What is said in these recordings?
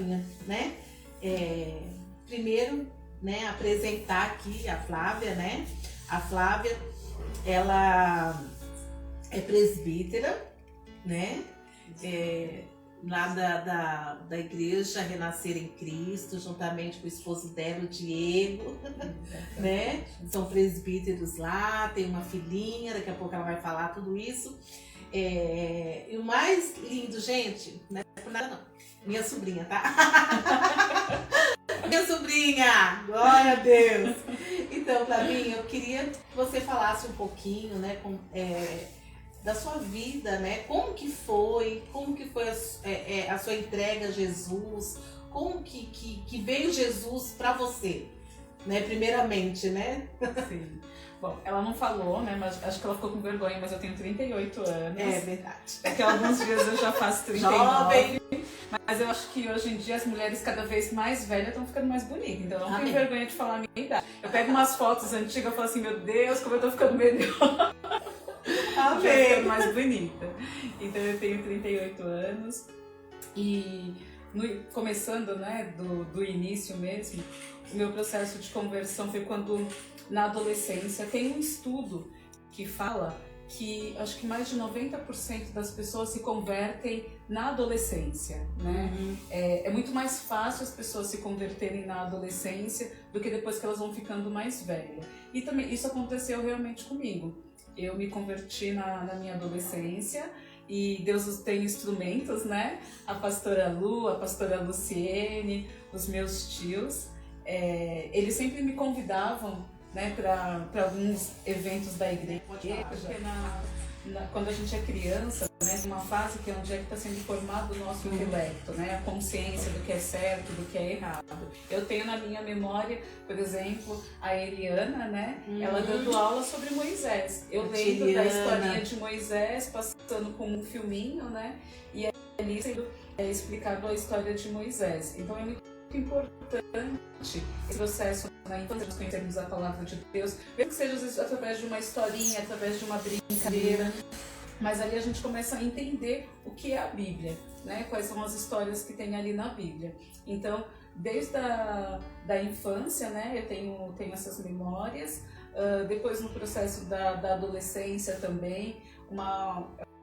Flavinha, né? Primeiro, né, apresentar aqui a Flávia, né? A Flávia, ela é presbítera, né? Lá da igreja Renascer em Cristo, juntamente com o esposo dela, o Diego, né? São presbíteros lá, tem uma filhinha, daqui a pouco ela vai falar tudo isso. E o mais lindo, gente, não é por nada não, minha sobrinha, tá? Minha sobrinha, glória a Deus! Então, Flavinha, eu queria que você falasse um pouquinho, né, da sua vida, né? Como que foi a sua entrega a Jesus? Como que veio Jesus para você, né? Primeiramente, né? Sim. Bom, ela não falou, né? Mas acho que ela ficou com vergonha, mas eu tenho 38 anos. É verdade. Daqui a alguns dias eu já faço 39. Jovem. Mas eu acho que hoje em dia as mulheres cada vez mais velhas estão ficando mais bonitas. Então eu não tenho vergonha de falar a minha idade. Eu pego umas fotos antigas e falo assim, meu Deus, como eu tô ficando melhor. Amém. Mais bonita. Então eu tenho 38 anos e começando, né, do início mesmo, o meu processo de conversão foi quando, na adolescência, tem um estudo que fala que acho que mais de 90% das pessoas se convertem na adolescência, né? Uhum. É muito mais fácil as pessoas se converterem na adolescência do que depois que elas vão ficando mais velhas. E também isso aconteceu realmente comigo. Eu me converti na minha adolescência e Deus tem instrumentos, né? A pastora Lu, a pastora Luciene, os meus tios, eles sempre me convidavam, né, para alguns eventos da igreja. Porque quando a gente é criança, né, tem uma fase que é onde é que está sendo formado o nosso intelecto, né, a consciência do que é certo, do que é errado. Eu tenho na minha memória, por exemplo, a Eliana, né, ela dando aula sobre Moisés. Eu lembro da historinha de Moisés passando com um filminho, né, e ali sendo explicado a história de Moisés. Então é muito importante esse processo na infância, nós conhecermos a palavra de Deus, mesmo que seja através de uma historinha, através de uma brincadeira, mas ali a gente começa a entender o que é a Bíblia, né? Quais são as histórias que tem ali na Bíblia. Então, desde da infância, né, eu tenho essas memórias, depois no processo da adolescência também,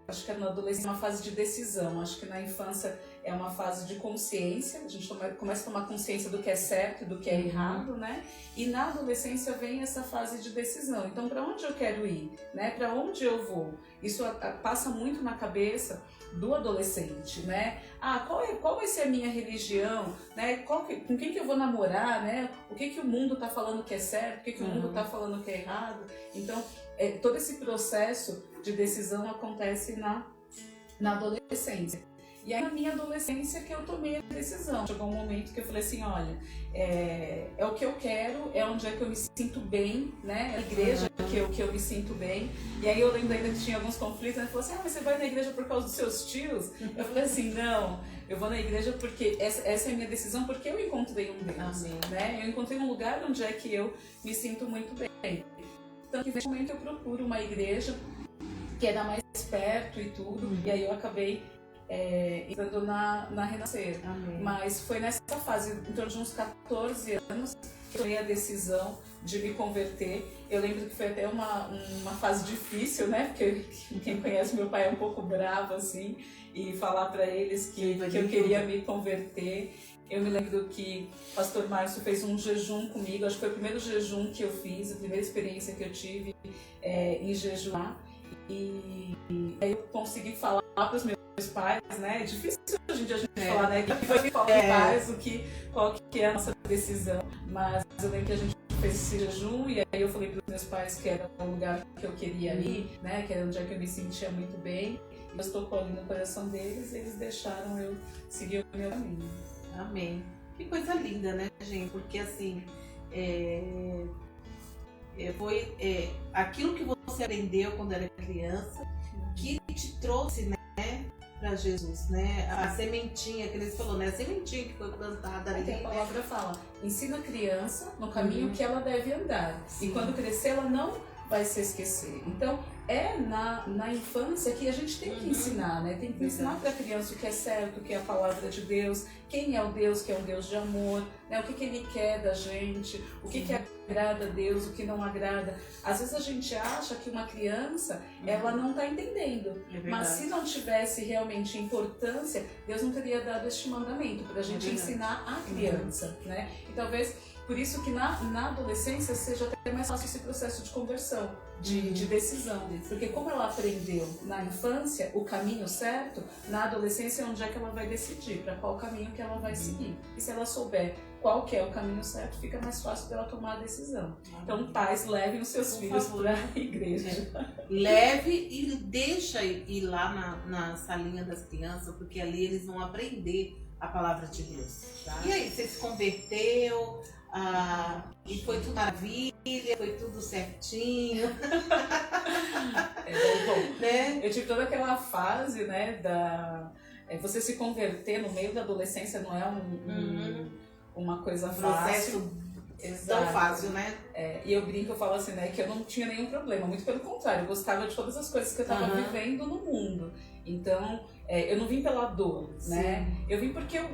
acho que na adolescência é uma fase de decisão, acho que na infância é uma fase de consciência, a gente começa a tomar consciência do que é certo e do que é errado, né? E na adolescência vem essa fase de decisão. Então, para onde eu quero ir, né? Para onde eu vou? Isso passa muito na cabeça do adolescente, né? Qual vai ser a minha religião, né? Com quem que eu vou namorar, né? O que o mundo está falando que é certo, o que o mundo está falando que é errado. Então, todo esse processo de decisão acontece na adolescência. E aí na minha adolescência que eu tomei a decisão. Chegou um momento que eu falei assim, olha, é o que eu quero, é onde é que eu me sinto bem, né? É a igreja que eu me sinto bem. E aí eu lembro ainda que tinha alguns conflitos, né? Ele falou assim, mas você vai na igreja por causa dos seus tios? Eu falei assim, não, eu vou na igreja porque essa é a minha decisão, porque eu encontrei um Deus, né? Eu encontrei um lugar onde é que eu me sinto muito bem. Então, nesse momento eu procuro uma igreja que era mais perto e tudo, e aí eu acabei entrando na Renascer. Amém. Mas foi nessa fase, em torno de uns 14 anos, que eu tomei a decisão de me converter. Eu lembro que foi até uma fase difícil, né? Porque quem conhece meu pai é um pouco bravo, assim, e falar para eles que eu queria me converter. Eu me lembro que o pastor Márcio fez um jejum comigo, acho que foi o primeiro jejum que eu fiz, a primeira experiência que eu tive em jejuar. E aí eu consegui falar para os meus pais, né? É difícil hoje em dia a gente falar, né? Qual que é a nossa decisão. Mas eu lembro que a gente fez esse jejum e aí eu falei para os meus pais que era o lugar que eu queria ir, né? Que era onde é que eu me sentia muito bem. E Deus tocou ali no coração deles e eles deixaram eu seguir o meu caminho. Amém. Que coisa linda, né, gente? Porque assim, foi aquilo que você aprendeu quando era criança que te trouxe, né, para Jesus, né? A sementinha que eles falou, né? A sementinha que foi plantada ali. A palavra fala, ensina a criança no caminho que ela deve andar. E quando crescer, ela não vai se esquecer. Então, na infância que a gente tem que ensinar, né? Tem que ensinar para a criança o que é certo, o que é a palavra de Deus, quem é o Deus que é um Deus de amor, né? O que Ele quer da gente, o que agrada a Deus, o que não agrada. Às vezes a gente acha que uma criança, ela não está entendendo, mas se não tivesse realmente importância, Deus não teria dado este mandamento para a gente ensinar a criança, né? E talvez por isso que na adolescência seja até mais fácil esse processo de conversão, de decisão. Porque como ela aprendeu na infância o caminho certo, na adolescência é onde é que ela vai decidir, para qual caminho que ela vai seguir. E se ela souber qual que é o caminho certo, fica mais fácil dela tomar a decisão. Então, pais, levem os seus filhos para a igreja. Leve e deixa ir lá na salinha das crianças, porque ali eles vão aprender a palavra de Deus. Tá? E aí, você se converteu? E foi tudo maravilha, foi tudo certinho. Bom, né? Eu tive toda aquela fase, né, você se converter no meio da adolescência não é uma coisa fácil. Tão fácil, né? E eu brinco, eu falo assim, né, que eu não tinha nenhum problema, muito pelo contrário, eu gostava de todas as coisas que eu estava vivendo no mundo. Então, eu não vim pela dor, né? Eu vim porque eu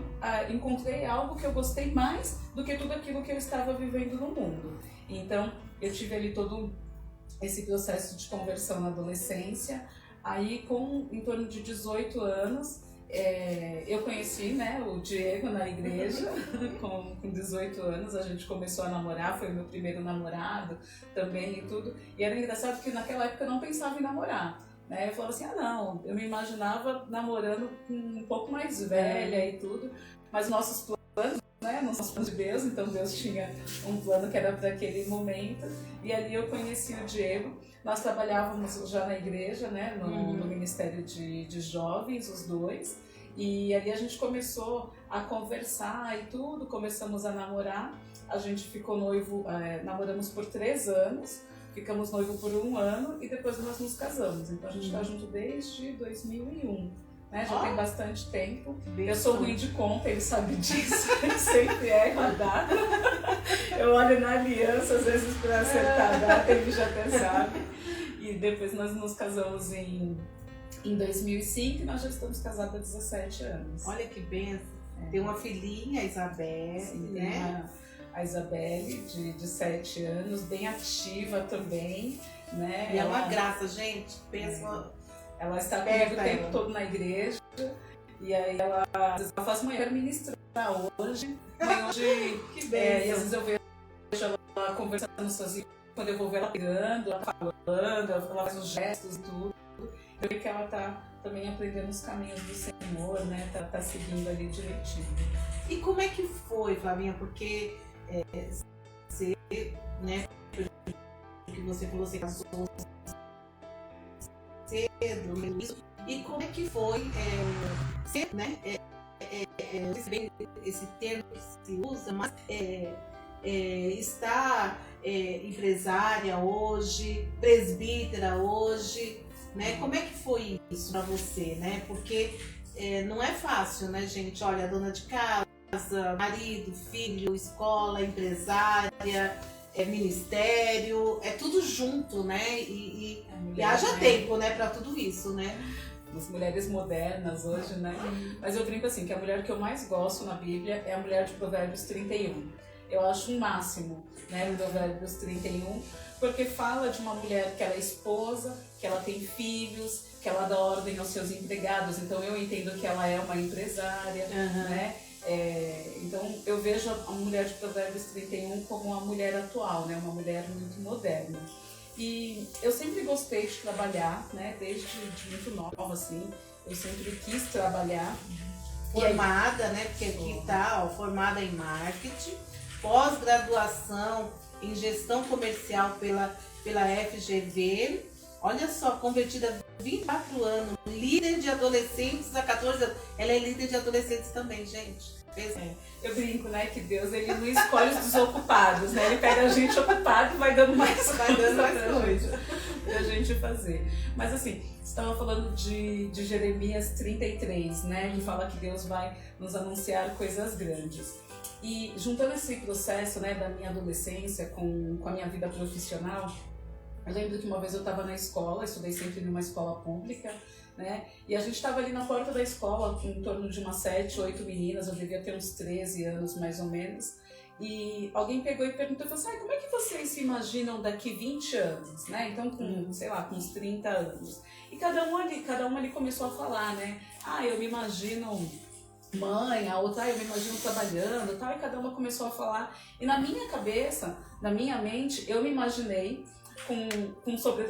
encontrei algo que eu gostei mais do que tudo aquilo que eu estava vivendo no mundo. Então, eu tive ali todo esse processo de conversão na adolescência. Aí, em torno de 18 anos, eu conheci, né, o Diego na igreja. Com 18 anos a gente começou a namorar, foi o meu primeiro namorado também e tudo. E era engraçado que naquela época eu não pensava em namorar. Eu falava assim, não, eu me imaginava namorando com um pouco mais velha e tudo, mas nossos planos, né, não são os planos de Deus, então Deus tinha um plano que era para aquele momento, e ali eu conheci o Diego. Nós trabalhávamos já na igreja, né, no Ministério de Jovens, os dois, e ali a gente começou a conversar e tudo, começamos a namorar, a gente ficou noivo, namoramos por 3 anos, ficamos noivo por 1 ano e depois nós nos casamos. Então a gente está junto desde 2001, né? Já tem bastante tempo. Eu sou ruim de conta, ele sabe disso, ele sempre erra a data. Eu olho na aliança, às vezes, para acertar a data, ele já até sabe. E depois nós nos casamos em 2005 e nós já estamos casados há 17 anos. Olha que benção. Tem uma filhinha, a Isabelle, né? A Isabelle, de 7 anos, bem ativa também, né? E é uma graça, gente. Pensa. Ela está comigo o tempo todo na igreja. E aí ela faz mãe, eu quero ministrar hoje. Que bem. E às vezes eu vejo ela conversando sozinha, quando eu vou ver ela pegando, ela falando, ela faz os gestos e tudo. Eu vejo que ela está também aprendendo os caminhos do Senhor, né? Tá seguindo ali direitinho. E como é que foi, Flavinha? Porque você, né, que você falou, você casou cedo, e como é que foi ser, né, esse termo que se usa, mas estar empresária hoje, presbítera hoje, né? Como é que foi isso para você, né? Porque não é fácil, né, gente? Olha, dona de casa, marido, filho, escola, empresária, ministério, é tudo junto, né? E haja tempo, né, para tudo isso, né? As mulheres modernas hoje, né? Mas eu brinco assim, que a mulher que eu mais gosto na Bíblia é a mulher de Provérbios 31. Eu acho um máximo, né, Provérbios 31, porque fala de uma mulher que ela é esposa, que ela tem filhos, que ela dá ordem aos seus empregados, então eu entendo que ela é uma empresária, né? Então eu vejo a mulher de Provérbios 31 como uma mulher atual, né? Uma mulher muito moderna. E eu sempre gostei de trabalhar, né? Desde muito nova, assim, eu sempre quis trabalhar. Formada, né? Porque aqui tá, formada em marketing, pós-graduação em gestão comercial pela FGV. Olha só, convertida há 24 anos, líder de adolescentes há 14 anos. Ela é líder de adolescentes também, gente. Eu brinco, né, que Deus ele não escolhe os desocupados, né? Ele pega a gente ocupado e vai dando mais coisa pra gente fazer. Mas assim, você estava falando de Jeremias 33, né? Que fala que Deus vai nos anunciar coisas grandes. E juntando esse processo, né, da minha adolescência com a minha vida profissional, Eu lembro que uma vez eu estava na escola, estudei sempre numa escola pública, né? E a gente estava ali na porta da escola, em torno de umas 7, 8 meninas, eu devia ter uns 13 anos mais ou menos. E alguém pegou e perguntou, falou assim, como é que vocês se imaginam daqui 20 anos, né? Então, com, sei lá, com uns 30 anos. E cada uma ali começou a falar, né? Eu me imagino mãe, a outra, eu me imagino trabalhando, tal. E cada uma começou a falar. E na minha cabeça, na minha mente, eu me imaginei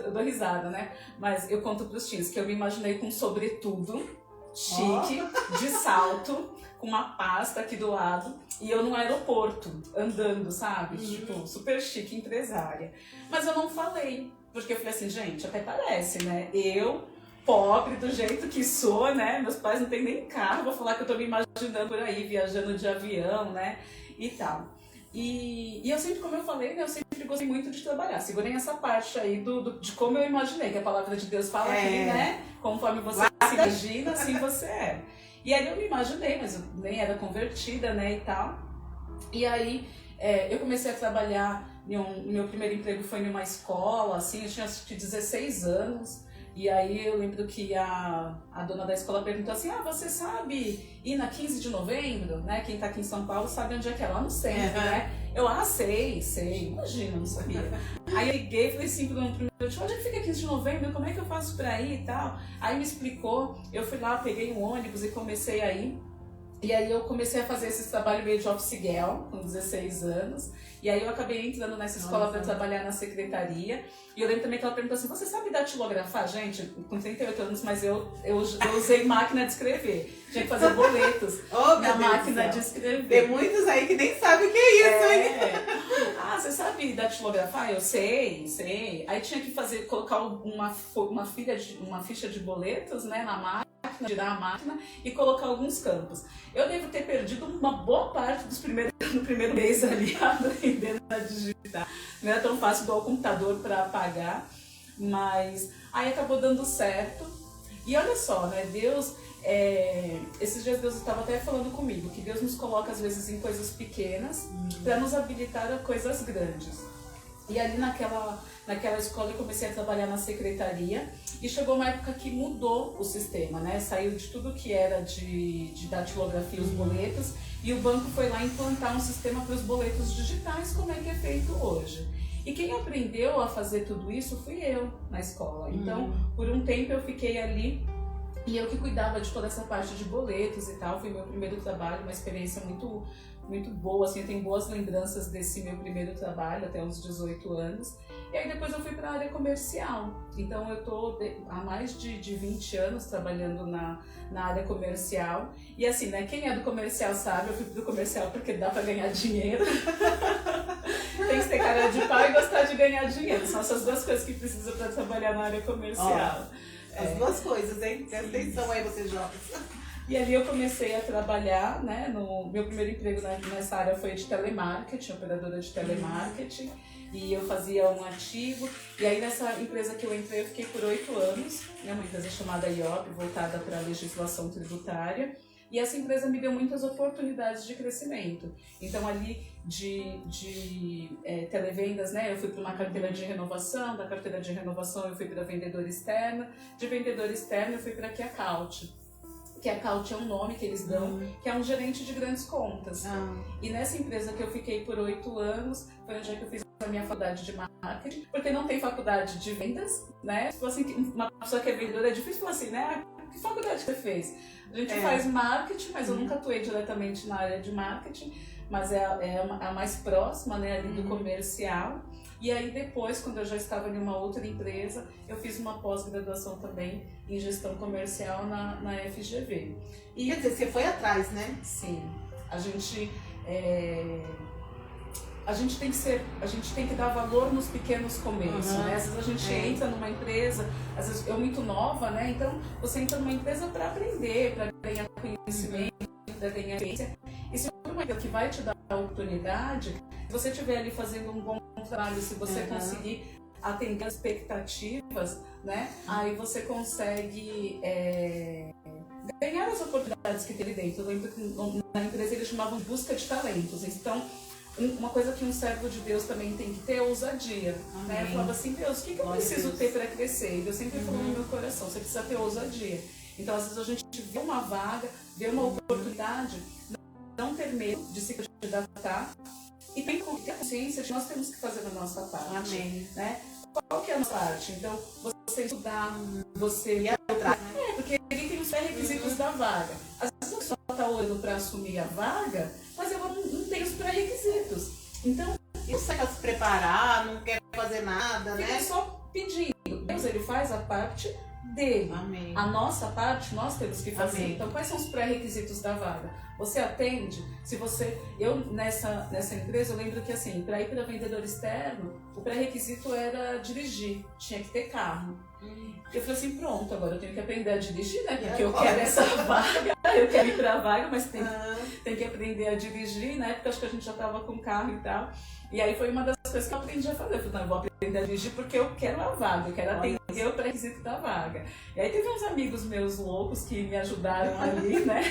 eu dou risada, né? Mas eu conto pros tios que eu me imaginei com sobretudo, chique, de salto, com uma pasta aqui do lado, e eu no aeroporto, andando, sabe? Tipo, super chique, empresária. Mas eu não falei, porque eu falei assim, gente, até parece, né? Eu, pobre do jeito que sou, né? Meus pais não têm nem carro, vou falar que eu tô me imaginando por aí, viajando de avião, né? E tal. E eu sempre, como eu falei, né, eu sempre gostei muito de trabalhar. Segurem essa parte aí de como eu imaginei, que a palavra de Deus fala aqui, né? Conforme você se imagina, assim você é. E aí eu me imaginei, mas eu nem era convertida, né, e tal. E aí eu comecei a trabalhar, meu primeiro emprego foi em uma escola, assim, eu tinha acho que 16 anos. E aí eu lembro que a dona da escola perguntou assim, você sabe ir na 15 de novembro, né? Quem tá aqui em São Paulo sabe onde é que é, lá no centro, né? Eu, sei, imagina, não sabia. Aí eu liguei e falei assim pro meu primeiro tio, onde é que fica 15 de novembro? Como é que eu faço pra ir e tal? Aí me explicou, eu fui lá, peguei um ônibus e comecei a ir. E aí eu comecei a fazer esse trabalho meio de office girl, com 16 anos. E aí eu acabei entrando nessa escola para trabalhar na secretaria. E eu lembro também que ela perguntou assim, você sabe datilografar? Gente, com 38 anos, mas eu usei máquina de escrever. Tinha que fazer boletos na máquina de escrever. Tem muitos aí que nem sabem o que é isso, hein? Você sabe datilografar? Eu sei. Aí tinha que colocar uma ficha de boletos, né, na máquina, tirar a máquina e colocar alguns campos. Eu devo ter perdido uma boa parte no primeiro mês ali aprendendo a digitar. Não era tão fácil igual o computador para apagar, mas aí acabou dando certo. E olha só, né, Deus, esses dias Deus estava até falando comigo, que Deus nos coloca às vezes em coisas pequenas para nos habilitar a coisas grandes. E ali naquela escola eu comecei a trabalhar na secretaria e chegou uma época que mudou o sistema, né? Saiu de tudo que era de datilografia, os boletos, e o banco foi lá implantar um sistema para os boletos digitais, como é que é feito hoje. E quem aprendeu a fazer tudo isso fui eu na escola. Então, por um tempo eu fiquei ali e eu que cuidava de toda essa parte de boletos e tal. Foi meu primeiro trabalho, uma experiência muito, muito boa, assim, eu tenho boas lembranças desse meu primeiro trabalho, até uns 18 anos. E aí depois eu fui para a área comercial. Então eu estou há mais de 20 anos trabalhando na área comercial. E assim, né, quem é do comercial sabe, eu fui pro comercial porque dá para ganhar dinheiro. Tem que ter cara de pau e gostar de ganhar dinheiro. São essas duas coisas que precisa para trabalhar na área comercial. As duas coisas, hein? Presta atenção aí, vocês jovens. E ali eu comecei a trabalhar, né? No meu primeiro emprego nessa área foi de telemarketing, operadora de telemarketing. E eu fazia um ativo. E aí nessa empresa que eu entrei eu fiquei por 8 anos, né? Uma empresa chamada IOP, voltada para a legislação tributária. E essa empresa me deu muitas oportunidades de crescimento. Então ali de televendas, né? Eu fui para uma carteira de renovação, da carteira de renovação eu fui para vendedor externo, de vendedor externo eu fui para Key Account. Key Account é um nome que eles dão, que é um gerente de grandes contas. E nessa empresa que eu fiquei por 8 anos, foi onde eu fiz a minha faculdade de marketing, porque não tem faculdade de vendas, né? Assim, uma pessoa que é vendedora é difícil falar assim, né? Que faculdade você fez? A gente faz marketing, mas eu nunca atuei diretamente na área de marketing, mas é a mais próxima, né, ali do comercial. E aí depois, quando eu já estava em uma outra empresa, eu fiz uma pós-graduação também em gestão comercial na FGV. E quer dizer, você foi atrás, né? Sim. A gente tem que dar valor nos pequenos começos, né? Às vezes a gente entra numa empresa, às vezes eu muito nova, né? Então você entra numa empresa para aprender, para ganhar conhecimento, para ganhar experiência. E se for uma empresa que vai te dar a oportunidade, se você estiver ali fazendo um bom trabalho, se você conseguir atender as expectativas, né? Aí você consegue ganhar as oportunidades que tem ali dentro. Eu lembro que na empresa eles chamavam de busca de talentos. Então, uma coisa que um servo de Deus também tem que ter é ousadia. Né? Eu falava assim, Deus, o que eu preciso ter para crescer? E Deus sempre falou no meu coração, você precisa ter ousadia. Então, às vezes, a gente vê uma vaga, vê uma oportunidade, não ter medo de se candidatar e tem que ter consciência de que nós temos que fazer a nossa parte. Amém. Né? Qual que é a nossa parte? Então, você estudar, você ir atrás. Porque ele tem os pré-requisitos da vaga. Às vezes a pessoa está olhando para assumir a vaga, mas ela não tem os pré-requisitos. Então, isso é para se preparar, não quer fazer nada, fica né? só pedindo. Deus, ele faz a parte dele. Amém. A nossa parte, nós temos que fazer. Amém. Então, quais são os pré-requisitos da vaga? Você atende? Se você... Eu, nessa empresa, eu lembro que, assim, para ir para vendedor externo, o pré-requisito era dirigir. Tinha que ter carro. Eu falei assim, pronto, agora eu tenho que aprender a dirigir, né? Porque eu quero essa vaga, eu quero ir pra vaga, mas tem que aprender a dirigir, né? Porque acho que a gente já tava com carro e tal. E aí foi uma das coisas que eu aprendi a fazer. Eu falei, não, eu vou aprender a dirigir porque eu quero a vaga, eu quero atender o pré-requisito da vaga. E aí teve uns amigos meus loucos que me ajudaram ali, né?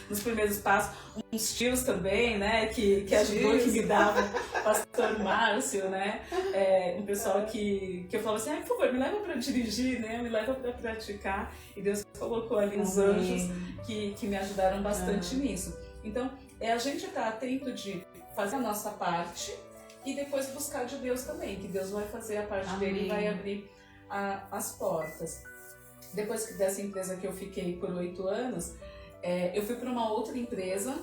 Nos primeiros passos. Uns tios também, né? Que ajudou, que me davam. O pastor Márcio, né? Um pessoal que eu falava assim, por favor, me leva pra dirigir, né? Me leva pra praticar. E Deus colocou ali uns anjos que me ajudaram bastante nisso. Então, é a gente estar atento de fazer a nossa parte e depois buscar de Deus também, que Deus vai fazer a parte dele e vai abrir as portas. Depois dessa empresa que eu fiquei por 8 anos, eu fui para uma outra empresa,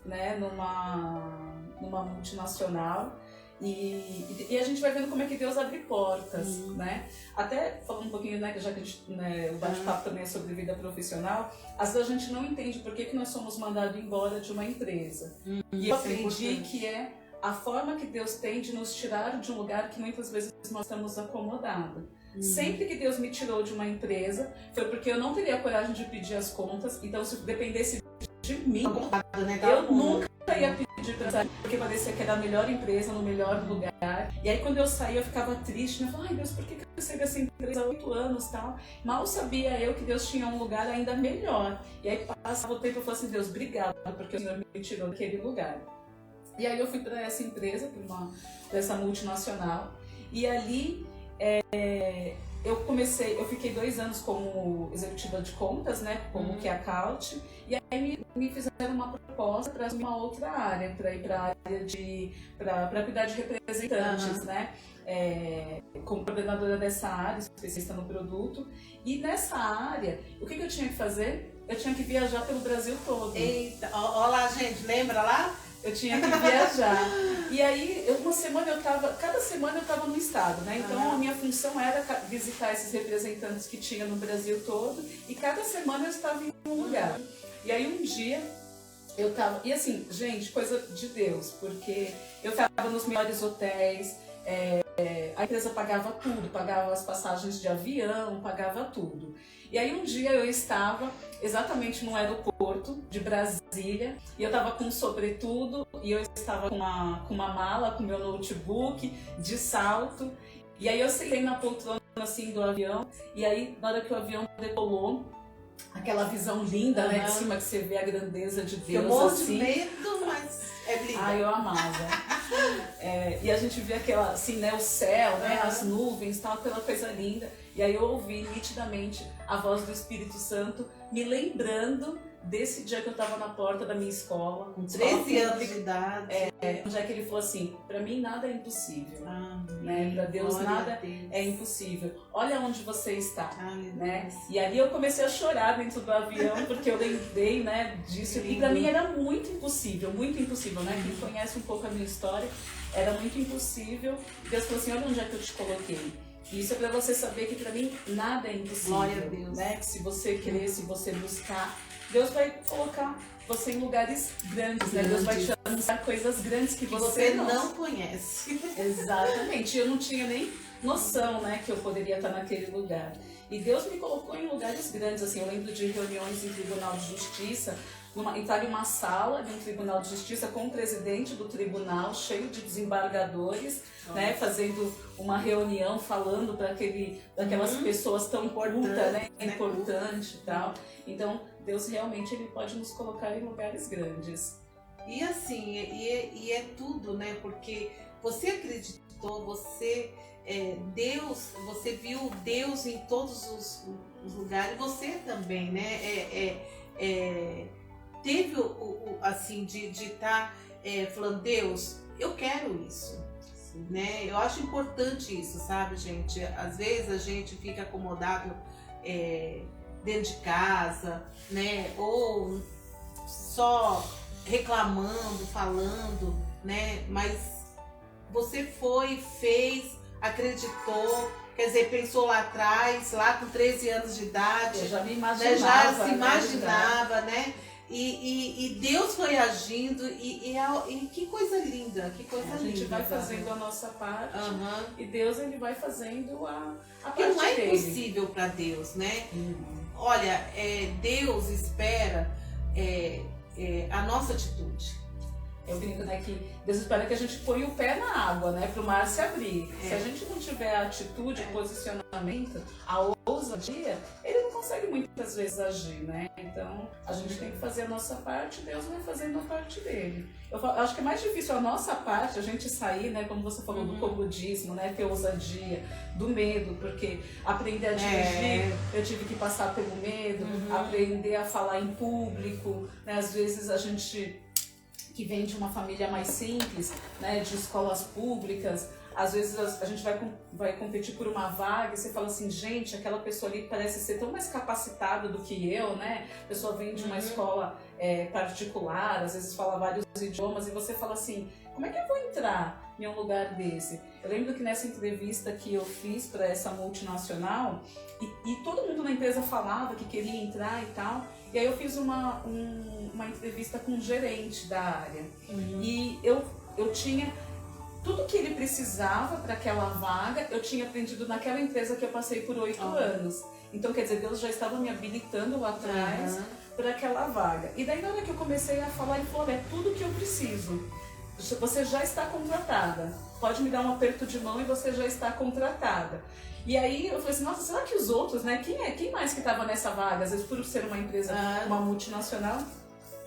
né, numa multinacional, e a gente vai vendo como é que Deus abre portas, né? Até falando um pouquinho, né, já que a gente, né, o bate-papo também é sobre vida profissional, às vezes a gente não entende por que nós somos mandados embora de uma empresa. E eu aprendi que é a forma que Deus tem de nos tirar de um lugar que muitas vezes nós estamos acomodados. Sempre que Deus me tirou de uma empresa, foi porque eu não teria coragem de pedir as contas, então se dependesse de mim, eu nunca ia pedir pra sair, porque parecia que era a melhor empresa, no melhor lugar. E aí quando eu saí, eu ficava triste, né? Eu falava, ai Deus, por que eu saí dessa empresa há 8 anos e tal? Mal sabia eu que Deus tinha um lugar ainda melhor. E aí passava o tempo, eu falava assim, Deus, obrigado, porque o Senhor me tirou daquele lugar. E aí eu fui para essa empresa, para essa multinacional, e ali eu fiquei 2 anos como executiva de contas, né, como key account, e aí me fizeram uma proposta para uma outra área, para ir para a área para cuidar de representantes, né, como coordenadora dessa área, especialista no produto. E nessa área, o que eu tinha que fazer? Eu tinha que viajar pelo Brasil todo. Eita, olha lá, gente, lembra lá? Eu tinha que viajar. E aí, cada semana eu estava no estado, né? Então a minha função era visitar esses representantes que tinha no Brasil todo, e cada semana eu estava em um lugar. E aí um dia eu estava, e assim, gente, coisa de Deus, porque eu estava nos melhores hotéis, a empresa pagava tudo, pagava as passagens de avião, pagava tudo. E aí um dia eu estava exatamente no aeroporto de Brasília, e eu estava com um sobretudo, e eu estava com uma mala, com meu notebook, de salto, e aí eu sentei na poltrona assim do avião, e aí na hora que o avião decolou, aquela visão linda, né, de cima, que você vê a grandeza de Deus, eu morro assim. de medo, mas é lindo. Ai, eu amava. E a gente via aquela, assim, né, o céu, né, as nuvens, tal, aquela coisa linda. E aí eu ouvi nitidamente a voz do Espírito Santo me lembrando desse dia que eu estava na porta da minha escola. Com 13 anos de idade. Onde é que ele falou assim, para mim nada é impossível. Né? Para Deus nada é impossível. Olha onde você está. Né? E ali eu comecei a chorar dentro do avião, porque eu lembrei, né, disso. E para mim era muito impossível, né? Quem conhece um pouco a minha história, era muito impossível. Deus falou assim, olha onde é que eu te coloquei. E isso é para você saber que para mim nada é impossível. Glória a Deus. Né? Que se você querer, se você buscar, Deus vai colocar você em lugares grandes, né? Deus vai te anunciar coisas grandes que você não conhece. Exatamente. Eu não tinha nem noção, né, que eu poderia estar naquele lugar. E Deus me colocou em lugares grandes, assim. Eu lembro de reuniões em Tribunal de Justiça, entrar em uma sala de um Tribunal de Justiça com o presidente do tribunal, cheio de desembargadores, né, fazendo uma reunião, falando para daquelas pessoas tão importantes, né, importante e tal. Então, Deus realmente ele pode nos colocar em lugares grandes. E assim, e é tudo, né? Porque você acreditou, você Deus, você viu Deus em todos os lugares, você também, né? Teve assim de estar falando, Deus, eu quero isso. Né? Eu acho importante isso, sabe, gente? Às vezes a gente fica acomodado dentro de casa, né? Ou só reclamando, falando, né? Mas você foi, fez, acreditou, quer dizer, pensou lá atrás, lá com 13 anos de idade. Eu já me né? imaginava. Já se imaginava, né? E Deus foi agindo e que coisa linda, que coisa linda. A gente vai fazendo a nossa parte e Deus ele vai fazendo a parte dele. Porque não é dele. impossível para Deus, né? Olha, Deus espera a nossa atitude. Eu brinco, né, que Deus espera que a gente ponha o pé na água, né, para o mar se abrir. Se a gente não tiver a atitude, posicionamento, a ousadia, ele não consegue muitas vezes agir, né? Então, a gente tem que fazer a nossa parte, Deus vai fazendo a parte dele. Eu acho que é mais difícil a nossa parte, a gente sair, né, como você falou, do comodismo, né, ter ousadia, do medo, porque aprender a dirigir, eu tive que passar pelo medo, aprender a falar em público, né, às vezes a gente que vem de uma família mais simples, né, de escolas públicas, às vezes a gente vai competir por uma vaga e você fala assim, gente, aquela pessoa ali parece ser tão mais capacitada do que eu, né? A pessoa vem de uma escola particular, às vezes fala vários idiomas e você fala assim, como é que eu vou entrar em um lugar desse? Eu lembro que nessa entrevista que eu fiz para essa multinacional e todo mundo na empresa falava que queria entrar e tal, e aí eu fiz uma entrevista com um gerente da área e eu tinha tudo que ele precisava para aquela vaga, eu tinha aprendido naquela empresa que eu passei por 8 anos. Então, quer dizer, Deus já estava me habilitando lá atrás para aquela vaga. E daí, na hora que eu comecei a falar, ele falou, é tudo que eu preciso. Você já está contratada. Pode me dar um aperto de mão e você já está contratada. E aí eu falei assim, nossa, será que os outros, né? Quem mais que estava nessa vaga? Às vezes por ser uma empresa, uma multinacional,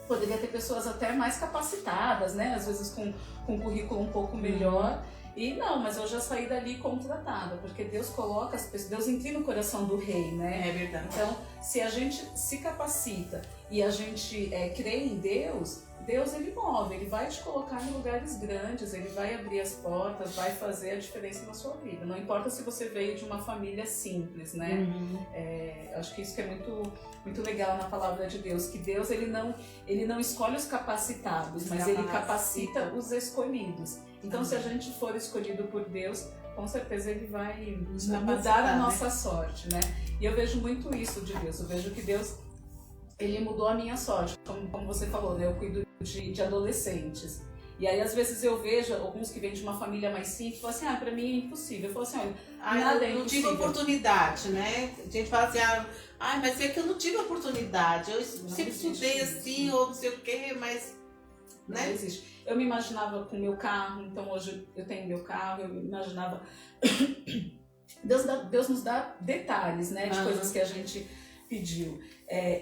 poderia ter pessoas até mais capacitadas, né? Às vezes com um currículo um pouco melhor. E não, mas eu já saí dali contratada, porque Deus coloca as pessoas, Deus inclina o coração do rei, né? É verdade. Então, se a gente se capacita e a gente crê em Deus, Deus ele move, ele vai te colocar em lugares grandes, ele vai abrir as portas, vai fazer a diferença na sua vida. Não importa se você veio de uma família simples, né? Acho que isso que é muito, muito legal na palavra de Deus, que Deus ele não escolhe os capacitados, mas ele capacita os escolhidos. Então, se a gente for escolhido por Deus, com certeza ele vai mudar a nossa sorte, né? E eu vejo muito isso de Deus, eu vejo que Deus ele mudou a minha sorte, como você falou, né? Eu cuido de adolescentes. E aí, às vezes, eu vejo alguns que vêm de uma família mais simples e falam assim, pra mim é impossível. Eu falo assim, olha, nada é impossível. Não tive oportunidade, né? A gente fala assim, mas é que eu não tive oportunidade. Eu sempre estudei assim, ou não sei o quê, mas... Né? Não existe. Eu me imaginava com meu carro, então hoje eu tenho meu carro, eu me imaginava... Deus nos dá detalhes, né? De coisas que a gente pediu.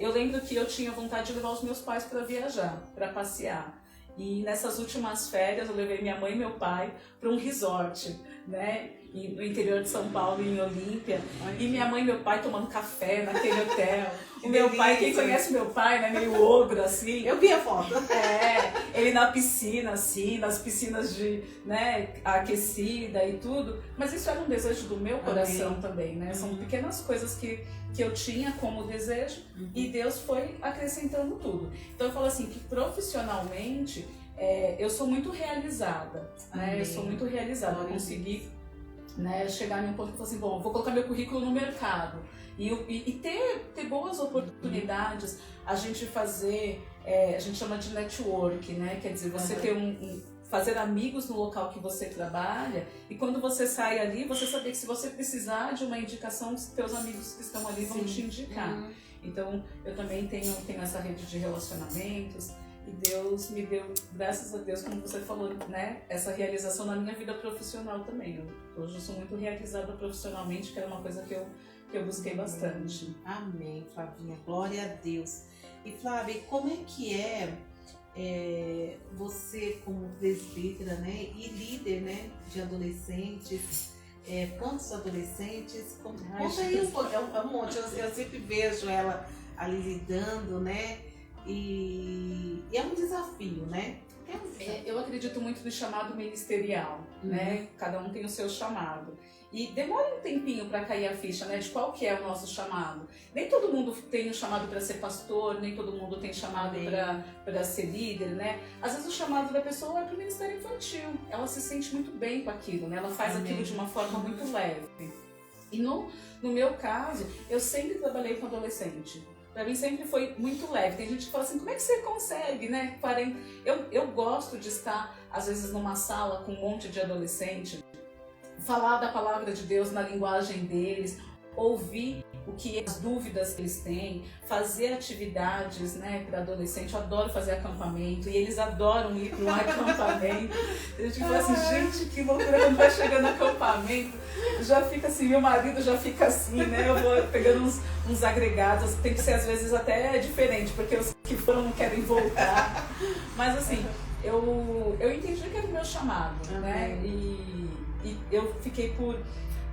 Eu lembro que eu tinha vontade de levar os meus pais para viajar, para passear. E nessas últimas férias eu levei minha mãe e meu pai para um resort, né? No interior de São Paulo, em Olímpia. E minha mãe e meu pai tomando café naquele hotel. O meu pai, quem conhece meu pai, né? Meio ogro, assim. Eu vi a foto. Ele na piscina, assim, nas piscinas né, aquecida e tudo. Mas isso era um desejo do meu coração também, né? São pequenas coisas que eu tinha como desejo e Deus foi acrescentando tudo. Então eu falo assim, que profissionalmente eu sou muito realizada, né? Eu sou muito realizada, eu consegui, né, chegar em um ponto que eu falo assim, bom, vou colocar meu currículo no mercado e ter boas oportunidades, a gente fazer, a gente chama de network, né? Quer dizer, você ter fazer amigos no local que você trabalha e quando você sai ali, você saber que se você precisar de uma indicação, os teus amigos que estão ali vão te indicar. Então, eu também tenho essa rede de relacionamentos e Deus me deu, graças a Deus, como você falou, né, essa realização na minha vida profissional também. Hoje eu sou muito realizada profissionalmente, que era uma coisa que eu busquei bastante. Amém, Flavinha. Glória a Deus. E Flávia, como é que você como presbítera, né, e líder, né, de adolescentes, quantos adolescentes? Conta aí um pouco, é um monte, eu sempre vejo ela ali lidando, né, e é um desafio, né? Eu acredito muito no chamado ministerial, né? Cada um tem o seu chamado. E demora um tempinho para cair a ficha, né? De qual que é o nosso chamado. Nem todo mundo tem um chamado para ser pastor, nem todo mundo tem chamado para ser líder, né? Às vezes o chamado da pessoa é para o ministério infantil. Ela se sente muito bem com aquilo, né? Ela faz aquilo de uma forma muito leve. E no meu caso, eu sempre trabalhei com adolescente. Pra mim sempre foi muito leve. Tem gente que fala assim, como é que você consegue, né? Eu gosto de estar, às vezes, numa sala com um monte de adolescente, falar da palavra de Deus na linguagem deles, ouvir as dúvidas que eles têm, fazer atividades, né, para adolescente. Eu adoro fazer acampamento e eles adoram ir para um acampamento. A gente fala assim, gente, que loucura, quando vai chegando no acampamento, já fica assim, meu marido já fica assim, né? Eu vou pegando uns agregados, tem que ser às vezes até diferente, porque os que foram não querem voltar. Mas assim, eu entendi que era o meu chamado, né? E eu fiquei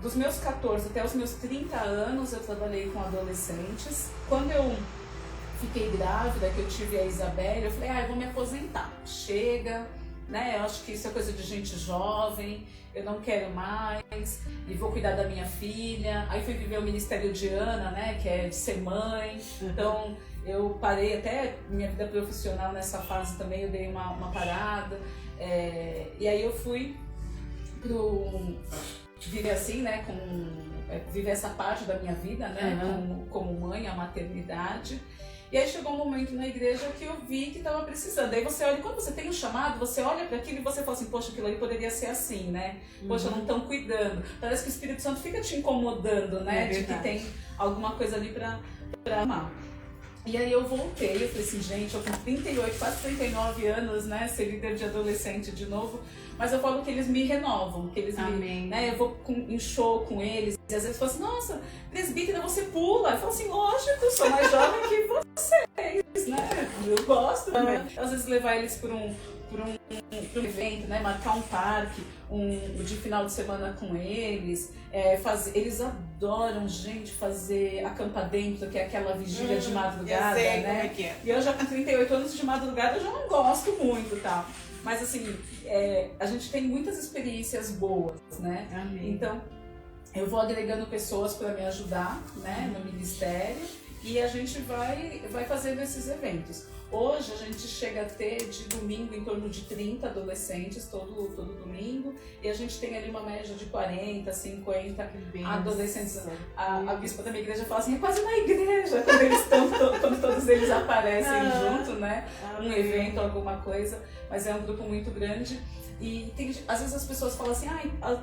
dos meus 14 até os meus 30 anos, eu trabalhei com adolescentes. Quando eu fiquei grávida, que eu tive a Isabelle, eu falei, eu vou me aposentar. Chega, né? Eu acho que isso é coisa de gente jovem, eu não quero mais, e vou cuidar da minha filha. Aí fui viver o ministério de Ana, né? Que é de ser mãe. Então, eu parei até minha vida profissional nessa fase também, eu dei uma parada. E aí eu fui viver assim, né, viver essa parte da minha vida, né, como mãe, a maternidade. E aí chegou um momento na igreja que eu vi que estava precisando. Aí você olha, quando você tem um chamado, você olha para aquilo e você fala assim, poxa, aquilo ali poderia ser assim, né? Poxa, não estão cuidando. Parece que o Espírito Santo fica te incomodando, né, de que tem alguma coisa ali para amar. E aí eu voltei, eu falei assim, gente, eu com 38, quase 39 anos, né, ser líder de adolescente de novo, mas eu falo que eles me renovam, que eles me, né, eu vou em show com eles, e às vezes falam assim, nossa, presbítera, você pula. Eu falo assim, lógico, sou mais jovem que vocês, né, eu gosto, né, às vezes levar eles por um evento, né, marcar um parque, de final de semana com eles, eles adoram, gente, fazer acampa dentro, que é aquela vigília de madrugada, eu sei, né? como é que é. E eu já com 38 anos de madrugada eu já não gosto muito, tá? Mas assim, a gente tem muitas experiências boas, né? Amém. Então, eu vou agregando pessoas para me ajudar, né, no ministério, e a gente vai fazendo esses eventos. Hoje a gente chega a ter de domingo em torno de 30 adolescentes todo domingo, e a gente tem ali uma média de 40, 50 adolescentes. A bispa da minha igreja fala assim, é quase uma igreja quando todos eles aparecem junto, né? Um evento, alguma coisa, mas é um grupo muito grande. E às vezes as pessoas falam assim,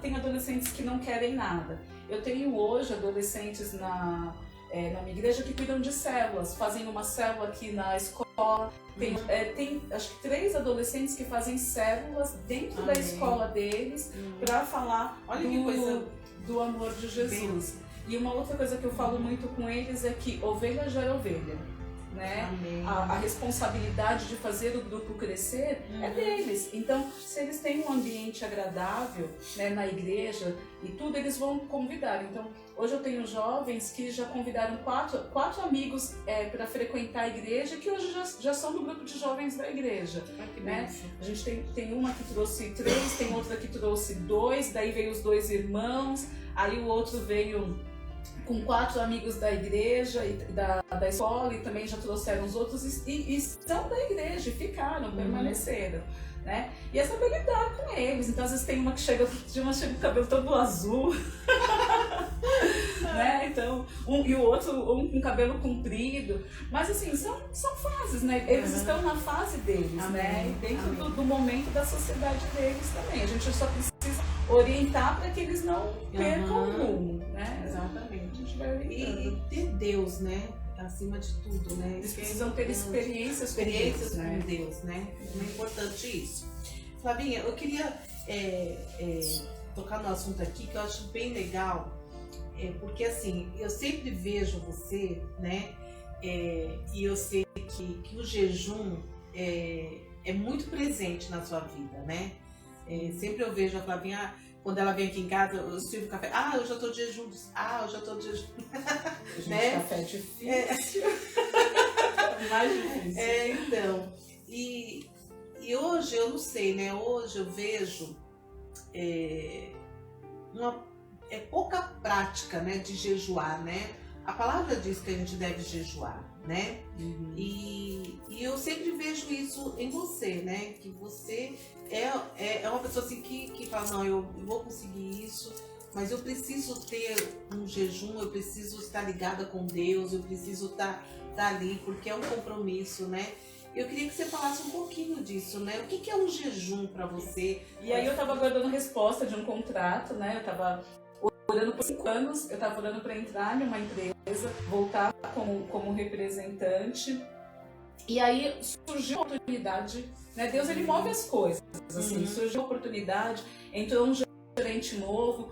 tem adolescentes que não querem nada. Eu tenho hoje adolescentes na minha igreja que cuidam de células, fazem uma célula aqui na escola. Tem acho que 3 adolescentes que fazem células dentro da escola deles para falar do amor de Jesus. E uma outra coisa que eu falo muito com eles é que ovelha gera ovelha, né? A responsabilidade de fazer o grupo crescer é deles. Então, se eles têm um ambiente agradável, né, na igreja e tudo, eles vão convidar. Então, hoje eu tenho jovens que já convidaram 4 amigos para frequentar a igreja, que hoje já são do grupo de jovens da igreja. Né? A gente tem uma que trouxe 3, tem outra que trouxe 2, daí veio os 2 irmãos, aí o outro veio com 4 amigos da igreja e da escola, e também já trouxeram os outros e são da igreja, e ficaram, permaneceram, né? E é saber lidar com eles. Então às vezes tem uma que chega com o cabelo todo azul, né? Então, e o outro com cabelo comprido, mas assim, são fases, né? Eles estão na fase deles, né? E dentro do momento da sociedade deles também. A gente só precisa orientar para que eles não percam o rumo, né? Exatamente. A gente vai orientando. E ter Deus, né? Acima de tudo, né? Eles precisam ter experiências com Deus, né? É importante isso. Flavinha, eu queria tocar no assunto aqui que eu acho bem legal, porque assim, eu sempre vejo você, né? E eu sei que o jejum é muito presente na sua vida, né? Sempre eu vejo a Flavinha, quando ela vem aqui em casa, eu sirvo café. Ah, eu já tô de jejum. Ah, eu já tô de jejum. Gente, né? café é difícil. Mais difícil. Então. E hoje, eu não sei, né? Hoje eu vejo pouca prática, né, de jejuar, né? A palavra diz que a gente deve jejuar, né? Uhum. E eu sempre vejo isso em você, né? Que você é uma pessoa assim que fala, não, eu vou conseguir isso, mas eu preciso ter um jejum, eu preciso estar ligada com Deus, eu preciso estar ali, porque é um compromisso, né? Eu queria que você falasse um pouquinho disso, né? O que é um jejum para você? E aí eu tava aguardando a resposta de um contrato, né? Eu tava orando por 5 anos, eu tava orando para entrar em uma empresa, voltar como representante. E aí surgiu uma oportunidade, né? Deus, ele move as coisas, assim. Surgiu uma oportunidade, entrou um gerente novo,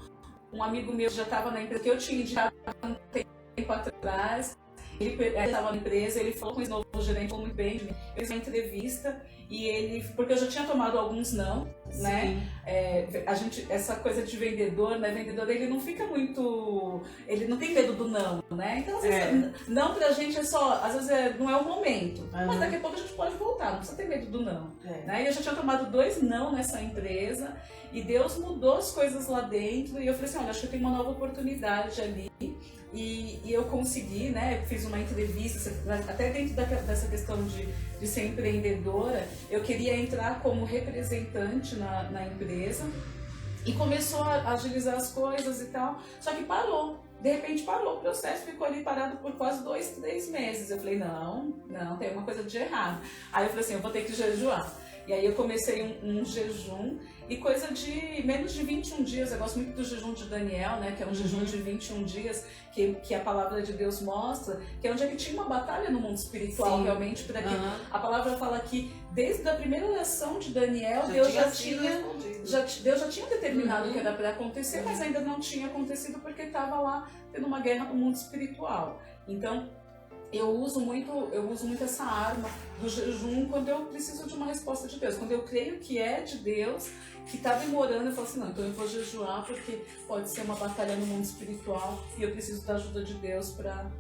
um amigo meu já estava na empresa que eu tinha indicado um tempo atrás. Ele estava na empresa, ele falou com esse novo gerente, falou muito bem de mim. Eu fiz uma entrevista e ele, porque eu já tinha tomado alguns não, Sim. né? Essa coisa de vendedor, né? Vendedor, ele não fica muito, ele não tem medo do não, né? Então, às vezes, não pra gente é só, às vezes não é o momento, mas daqui a pouco a gente pode voltar, não precisa ter medo do não. Né? E eu já tinha tomado 2 não nessa empresa e Deus mudou as coisas lá dentro e eu falei assim, olha, acho que eu tenho uma nova oportunidade ali. E eu consegui, né, fiz uma entrevista, até dentro dessa questão de ser empreendedora, eu queria entrar como representante na empresa e começou a agilizar as coisas e tal, só que parou, de repente parou o processo, ficou ali parado por quase 2, 3 meses. Eu falei, não, tem alguma coisa de errado. Aí eu falei assim, eu vou ter que jejuar. E aí eu comecei um jejum e coisa de menos de 21 dias, eu gosto muito do jejum de Daniel, né, que é um jejum de 21 dias, que a palavra de Deus mostra, que é onde é que tinha uma batalha no mundo espiritual. Sim. Realmente, para que a palavra fala que desde a primeira oração de Daniel, Deus já tinha determinado que era para acontecer, mas ainda não tinha acontecido porque estava lá tendo uma guerra no mundo espiritual. Então, eu uso muito essa arma do jejum quando eu preciso de uma resposta de Deus. Quando eu creio que é de Deus, que está demorando, eu falo assim, não, então eu vou jejuar porque pode ser uma batalha no mundo espiritual e eu preciso da ajuda de Deus para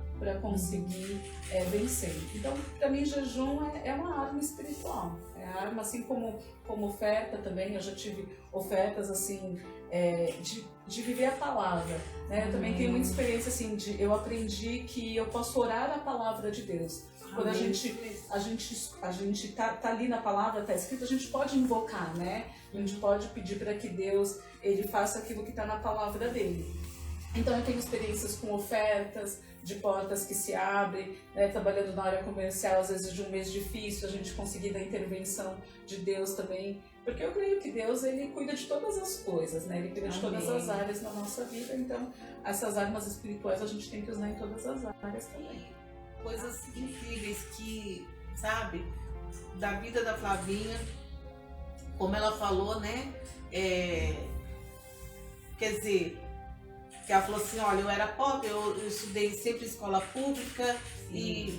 conseguir vencer. Então, para mim, jejum é uma arma espiritual. É arma, assim como oferta também. Eu já tive ofertas assim de viver a palavra, né? Eu também tenho muita experiência assim eu aprendi que eu posso orar a palavra de Deus. Quando a gente tá ali na palavra, tá escrito, a gente pode invocar, né? A gente pode pedir para que Deus ele faça aquilo que está na palavra dele. Então eu tenho experiências com ofertas, de portas que se abrem, né, trabalhando na área comercial, às vezes de um mês difícil, a gente conseguir da intervenção de Deus também, porque eu creio que Deus ele cuida de todas as coisas, né? Ele cuida de todas as áreas na nossa vida, então essas armas espirituais a gente tem que usar em todas as áreas também. Coisas incríveis que, sabe, da vida da Flavinha, como ela falou, né? Quer dizer, que ela falou assim, olha, eu era pobre, eu estudei sempre em escola pública e,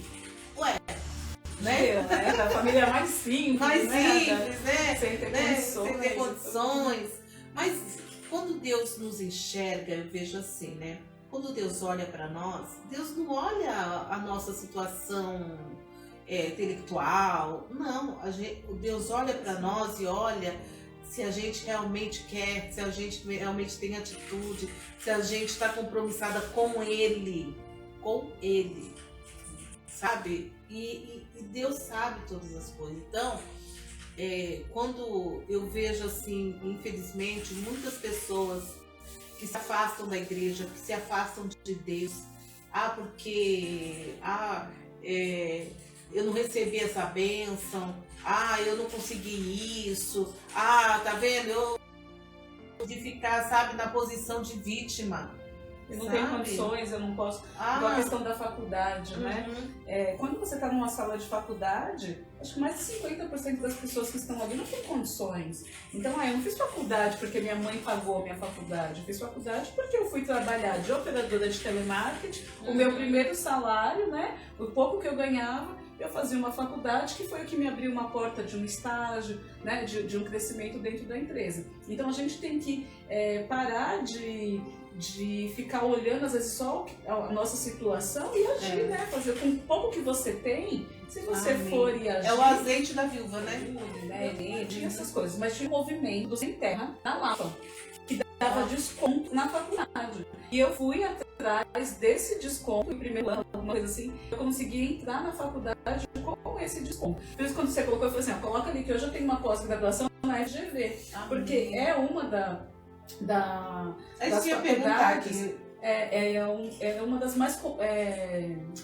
né? Da família mais simples, né? Sem ter condições. Mas quando Deus nos enxerga, eu vejo assim, né? Quando Deus olha para nós, Deus não olha a nossa situação intelectual, não. Deus olha para nós e olha se a gente realmente quer, se a gente realmente tem atitude, se a gente está compromissada com Ele, sabe? E Deus sabe todas as coisas. Então, quando eu vejo assim, infelizmente, muitas pessoas que se afastam da igreja, que se afastam de Deus, porque eu não recebi essa bênção, eu não consegui isso, tá vendo? De ficar, sabe, na posição de vítima, eu não tenho condições, eu não posso. Igual a questão da faculdade, né? Quando você está numa sala de faculdade, acho que mais de 50% das pessoas que estão ali não têm condições. Então, eu não fiz faculdade porque minha mãe pagou a minha faculdade. Eu fiz faculdade porque eu fui trabalhar de operadora de telemarketing, o meu primeiro salário, né? O pouco que eu ganhava, eu fazia uma faculdade que foi o que me abriu uma porta de um estágio, né? De um crescimento dentro da empresa. Então, a gente tem que parar de ficar olhando, às vezes, só a nossa situação e agir, né? Fazer com o pouco que você tem, se você for e agir... É o azeite da viúva, né? Tinha essas coisas, mas tinha um movimento do Sem Terra na Lapa, que dava desconto na faculdade. E eu fui atrás desse desconto, no primeiro ano, alguma coisa assim, eu consegui entrar na faculdade com esse desconto. Por isso, quando você colocou, eu falei assim, coloca ali que eu já tenho uma pós-graduação na FGV, porque é uma das faculdades, é uma das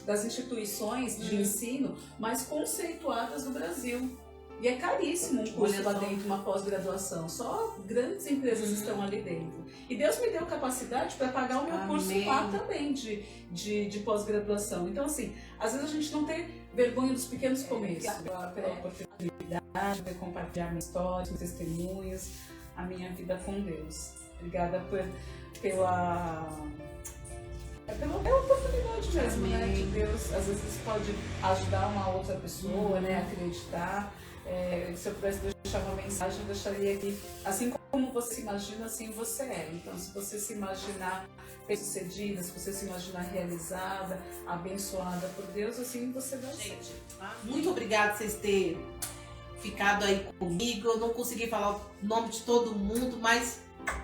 das instituições de ensino mais conceituadas do Brasil. E é caríssimo um curso lá dentro, uma pós-graduação. Só grandes empresas estão ali dentro. E Deus me deu capacidade para pagar o meu curso lá também de pós-graduação. Então, assim, às vezes a gente não tem vergonha dos pequenos começos. Pela oportunidade de compartilhar minha história, meus testemunhos, a minha vida com Deus. Obrigada pela oportunidade mesmo, né? De Deus, às vezes pode ajudar uma outra pessoa, né? A acreditar. Se eu pudesse deixar uma mensagem, eu deixaria aqui, assim como você se imagina, assim você é. Então, se você se imaginar bem-sucedida, se você se imaginar realizada, abençoada por Deus, assim você vai ser. Muito obrigada por vocês terem ficado aí comigo. Eu não consegui falar o nome de todo mundo, mas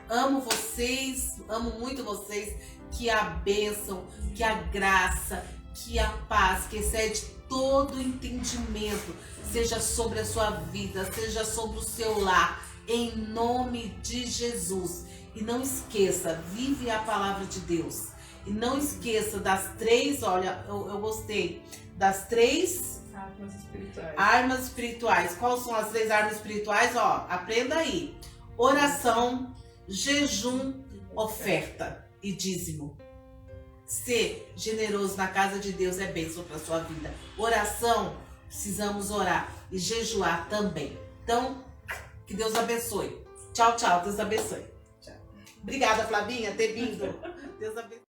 amo vocês, amo muito vocês. Que a bênção, que a graça, que a paz, que excede todo entendimento, seja sobre a sua vida, seja sobre o seu lar, em nome de Jesus. E não esqueça, vive a palavra de Deus. E não esqueça das 3, olha, eu gostei, das 3 armas espirituais. Quais são as 3 armas espirituais? Aprenda aí. Oração, jejum, oferta e dízimo. Ser generoso na casa de Deus é bênção para a sua vida. Oração, precisamos orar e jejuar também. Então, que Deus abençoe. Tchau, tchau. Deus abençoe. Tchau. Obrigada, Flavinha, ter vindo. Deus abençoe.